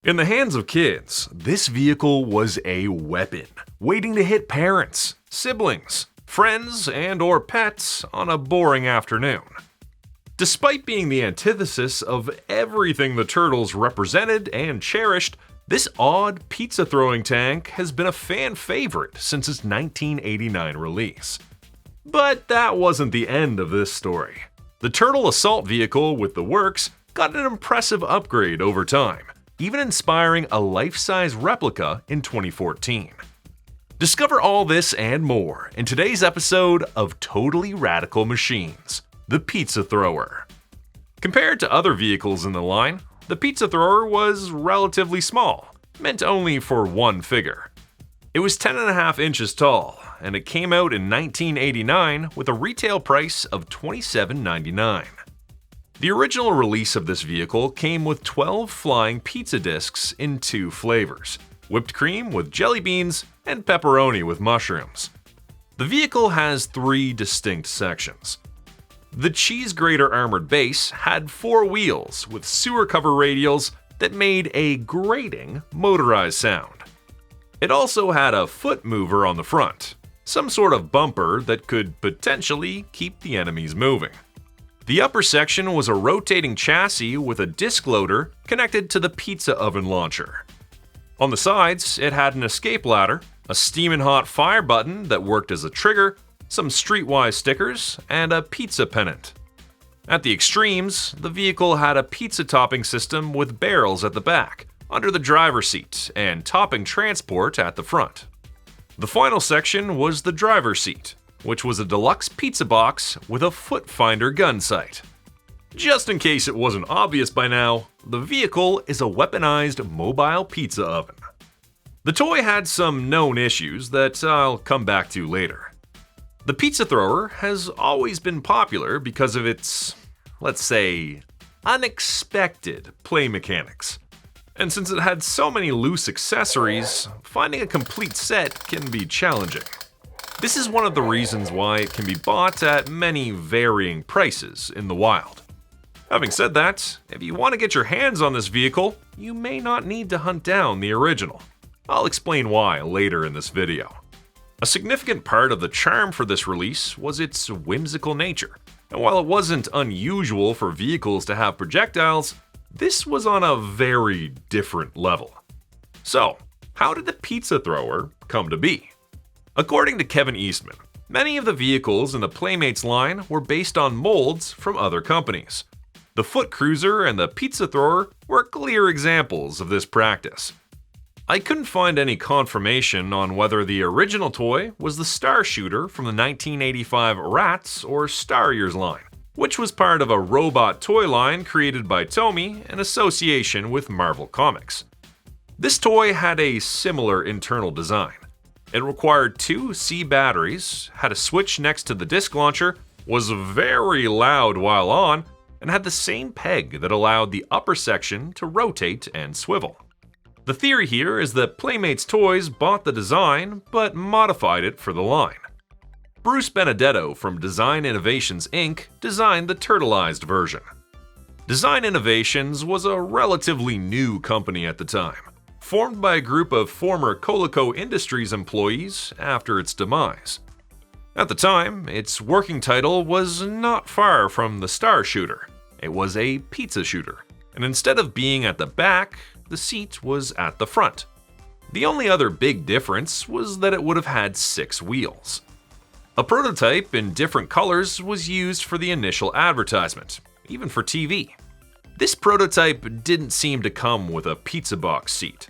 In the hands of kids, this vehicle was a weapon, waiting to hit parents, siblings, friends, and/or pets on a boring afternoon. Despite being the antithesis of everything the Turtles represented and cherished, this odd pizza-throwing tank has been a fan favorite since its 1989 release. But that wasn't the end of this story. The Turtle assault vehicle with the works got an impressive upgrade over time, even inspiring a life-size replica in 2014. Discover all this and more in today's episode of Totally Radical Machines, the Pizza Thrower. Compared to other vehicles in the line, the Pizza Thrower was relatively small, meant only for one figure. It was 10.5 inches tall, and it came out in 1989 with a retail price of $27.99. The original release of this vehicle came with 12 flying pizza discs in 2 flavors, whipped cream with jelly beans and pepperoni with mushrooms. The vehicle has 3 distinct sections. The cheese grater armored base had 4 wheels with sewer cover radials that made a grating, motorized sound. It also had a foot mover on the front, some sort of bumper that could potentially keep the enemies moving. The upper section was a rotating chassis with a disc loader connected to the pizza oven launcher. On the sides, it had an escape ladder, a steaming hot fire button that worked as a trigger, some streetwise stickers, and a pizza pennant. At the extremes, the vehicle had a pizza topping system with barrels at the back, under the driver's seat, and topping transport at the front. The final section was the driver's seat, which was a deluxe pizza box with a foot finder gun sight. Just in case it wasn't obvious by now, the vehicle is a weaponized mobile pizza oven. The toy had some known issues that I'll come back to later. The Pizza Thrower has always been popular because of its, let's say, unexpected play mechanics. And since it had so many loose accessories, finding a complete set can be challenging. This is one of the reasons why it can be bought at many varying prices in the wild. Having said that, if you want to get your hands on this vehicle, you may not need to hunt down the original. I'll explain why later in this video. A significant part of the charm for this release was its whimsical nature, and while it wasn't unusual for vehicles to have projectiles, this was on a very different level. So, how did the Pizza Thrower come to be? According to Kevin Eastman, many of the vehicles in the Playmates line were based on molds from other companies. The Foot Cruiser and the Pizza Thrower were clear examples of this practice. I couldn't find any confirmation on whether the original toy was the Star Shooter from the 1985 Rats or Star Ears line, which was part of a robot toy line created by Tomy in association with Marvel Comics. This toy had a similar internal design. It required 2 C batteries, had a switch next to the disc launcher, was very loud while on, and had the same peg that allowed the upper section to rotate and swivel. The theory here is that Playmates Toys bought the design but modified it for the line. Bruce Benedetto from Design Innovations Inc. designed the turtleized version. Design Innovations was a relatively new company at the time, formed by a group of former Coleco Industries employees after its demise. At the time, its working title was not far from the Star Shooter. It was a pizza shooter, and instead of being at the back, the seat was at the front. The only other big difference was that it would have had 6 wheels. A prototype in different colors was used for the initial advertisement, even for TV. This prototype didn't seem to come with a pizza box seat.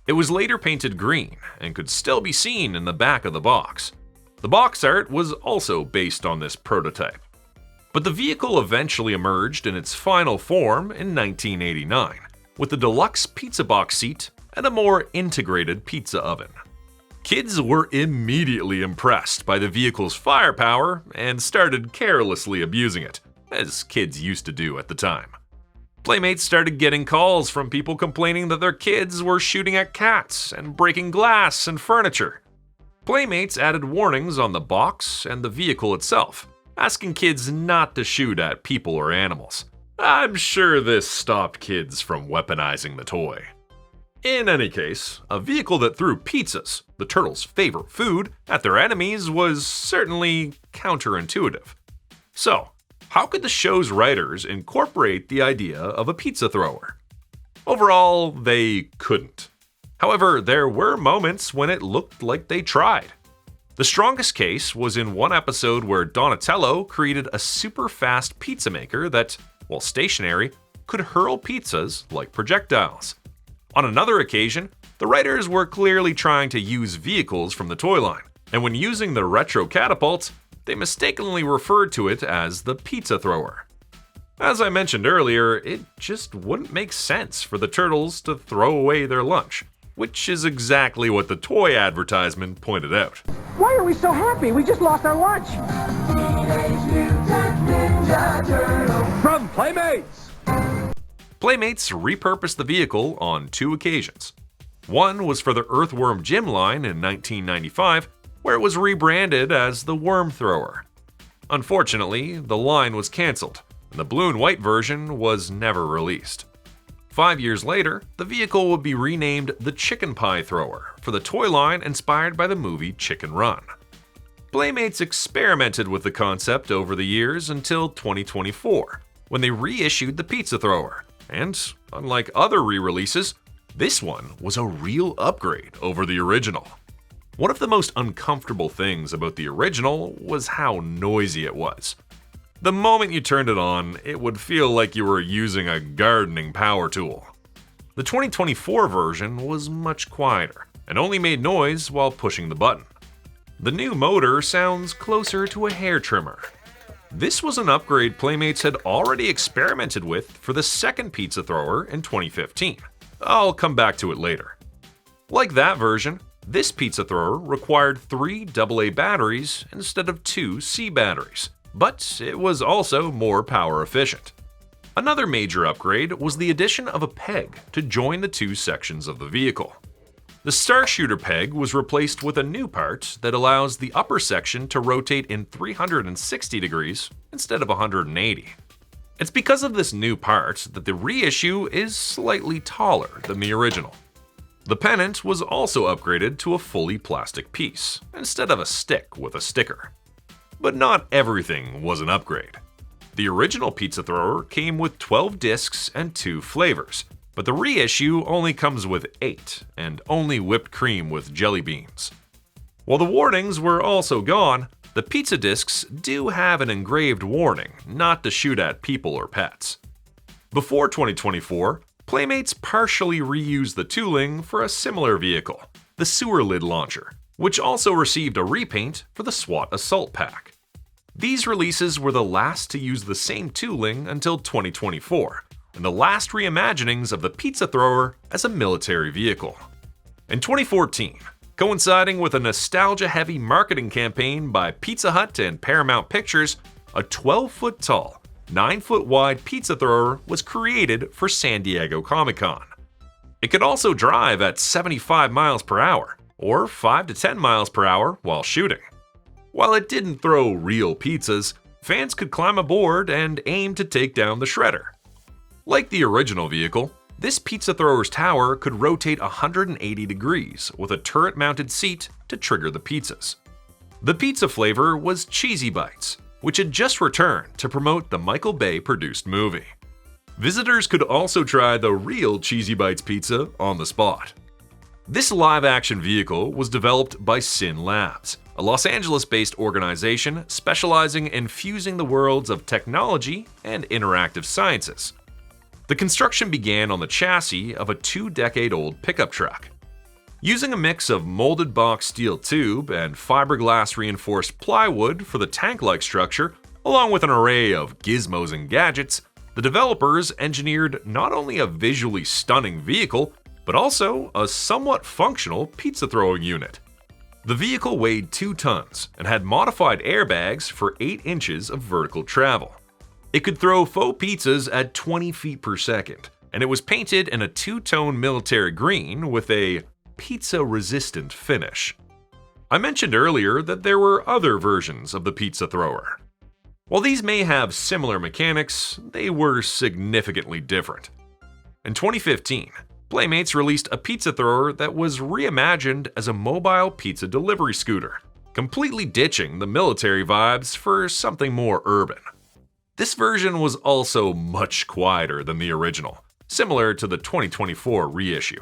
It was later painted green and could still be seen in the back of the box. The box art was also based on this prototype. But the vehicle eventually emerged in its final form in 1989, with a deluxe pizza box seat and a more integrated pizza oven. Kids were immediately impressed by the vehicle's firepower and started carelessly abusing it, as kids used to do at the time. Playmates started getting calls from people complaining that their kids were shooting at cats and breaking glass and furniture. Playmates added warnings on the box and the vehicle itself, asking kids not to shoot at people or animals. I'm sure this stopped kids from weaponizing the toy. In any case, a vehicle that threw pizzas, the turtles' favorite food, at their enemies was certainly counterintuitive. So, how could the show's writers incorporate the idea of a pizza thrower? Overall, they couldn't. However, there were moments when it looked like they tried. The strongest case was in one episode where Donatello created a super fast pizza maker that, while stationary, could hurl pizzas like projectiles. On another occasion, the writers were clearly trying to use vehicles from the toy line, and when using the retro catapult, they mistakenly referred to it as the pizza thrower. As I mentioned earlier, it just wouldn't make sense for the turtles to throw away their lunch, which is exactly what the toy advertisement pointed out. Why are we so happy? We just lost our lunch. From Playmates! Playmates repurposed the vehicle on 2 occasions. One was for the Earthworm Jim line in 1995, where it was rebranded as the Worm Thrower. Unfortunately, the line was cancelled, and the blue and white version was never released. 5 years later, the vehicle would be renamed the Chicken Pie Thrower for the toy line inspired by the movie Chicken Run. Playmates experimented with the concept over the years until 2024, when they reissued the Pizza Thrower. And, unlike other re-releases, this one was a real upgrade over the original. One of the most uncomfortable things about the original was how noisy it was. The moment you turned it on, it would feel like you were using a gardening power tool. The 2024 version was much quieter and only made noise while pushing the button. The new motor sounds closer to a hair trimmer. This was an upgrade Playmates had already experimented with for the second pizza thrower in 2015. I'll come back to it later. Like that version, this pizza thrower required 3 AA batteries instead of 2 C batteries, but it was also more power efficient. Another major upgrade was the addition of a peg to join the 2 sections of the vehicle. The Star Shooter peg was replaced with a new part that allows the upper section to rotate in 360 degrees instead of 180. It's because of this new part that the reissue is slightly taller than the original. The pennant was also upgraded to a fully plastic piece, instead of a stick with a sticker. But not everything was an upgrade. The original pizza thrower came with 12 discs and 2 flavors, but the reissue only comes with 8, and only whipped cream with jelly beans. While the warnings were also gone, the pizza discs do have an engraved warning not to shoot at people or pets. Before 2024, Playmates partially reused the tooling for a similar vehicle, the Sewer Lid Launcher, which also received a repaint for the SWAT Assault Pack. These releases were the last to use the same tooling until 2024, and the last reimaginings of the pizza thrower as a military vehicle. In 2014, coinciding with a nostalgia-heavy marketing campaign by Pizza Hut and Paramount Pictures, a 12-foot tall, 9-foot wide pizza thrower was created for San Diego Comic-Con. It could also drive at 75 miles per hour, or 5 to 10 miles per hour while shooting. While it didn't throw real pizzas, fans could climb aboard and aim to take down the shredder. Like the original vehicle, this pizza thrower's tower could rotate 180 degrees with a turret-mounted seat to trigger the pizzas. The pizza flavor was Cheesy Bites, which had just returned to promote the Michael Bay-produced movie. Visitors could also try the real Cheesy Bites pizza on the spot. This live-action vehicle was developed by Sin Labs, a Los Angeles-based organization specializing in fusing the worlds of technology and interactive sciences. The construction began on the chassis of a 2-decade-old pickup truck. Using a mix of molded box steel tube and fiberglass reinforced plywood for the tank-like structure, along with an array of gizmos and gadgets, the developers engineered not only a visually stunning vehicle, but also a somewhat functional pizza throwing unit. The vehicle weighed 2 tons and had modified airbags for 8 inches of vertical travel. It could throw faux pizzas at 20 feet per second, and it was painted in a 2-tone military green with a pizza-resistant finish. I mentioned earlier that there were other versions of the pizza thrower. While these may have similar mechanics, they were significantly different. In 2015, Playmates released a pizza thrower that was reimagined as a mobile pizza delivery scooter, completely ditching the military vibes for something more urban. This version was also much quieter than the original, similar to the 2024 reissue.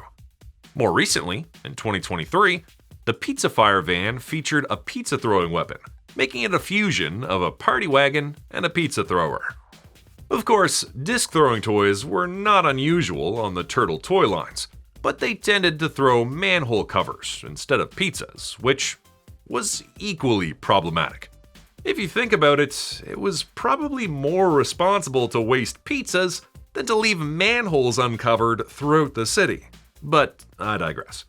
More recently, in 2023, the Pizza Fire van featured a pizza throwing weapon, making it a fusion of a party wagon and a pizza thrower. Of course, disc throwing toys were not unusual on the Turtle toy lines, but they tended to throw manhole covers instead of pizzas, which was equally problematic. If you think about it, it was probably more responsible to waste pizzas than to leave manholes uncovered throughout the city. But I digress.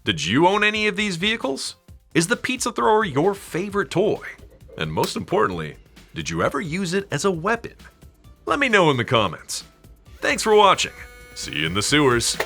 Did you own any of these vehicles? Is the pizza thrower your favorite toy? And most importantly, did you ever use it as a weapon? Let me know in the comments. Thanks for watching. See you in the sewers.